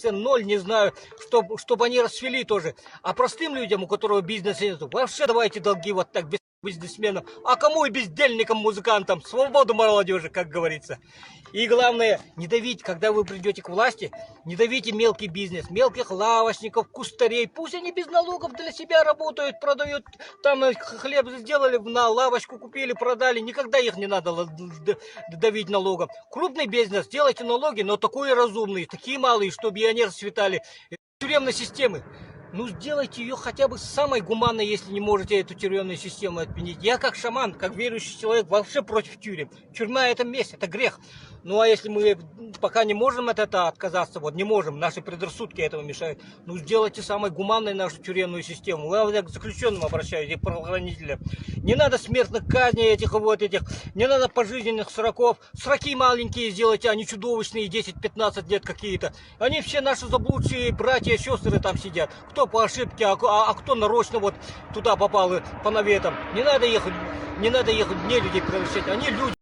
процент, ноль, не знаю, чтобы они расцвели тоже. А простым людям, у которого бизнеса нет, вообще давайте долги вот так, без бизнесменам. А кому и бездельникам, музыкантам? Свободу молодежи, как говорится. И главное, не давить, когда вы придете к власти, не давите мелкий бизнес, мелких лавочников, кустарей. Пусть они без налогов для себя работают, продают, там хлеб сделали, на лавочку купили, продали. Никогда их не надо давить налогом. Крупный бизнес, делайте налоги, но такой разумный, такие малые, чтобы они расцветали. Тюремной системы. Ну, сделайте ее хотя бы самой гуманной, если не можете эту тюремную систему отменить. Я как шаман, как верующий человек, вообще против тюрем. Тюрьма – это месть, это грех. Ну, а если мы пока не можем от этого отказаться, вот не можем, наши предрассудки этого мешают, ну, сделайте самой гуманной нашу тюремную систему. Я к заключенным обращаюсь, и к правоохранителям. Не надо смертных казней этих, не надо пожизненных сроков. Сроки маленькие сделайте, а не чудовищные, 10-15 лет какие-то. Они все наши заблудшие братья и сестры там сидят. Кто по ошибке, а кто нарочно вот туда попал, по наветам. Не надо ехать, не людей превращать, они люди.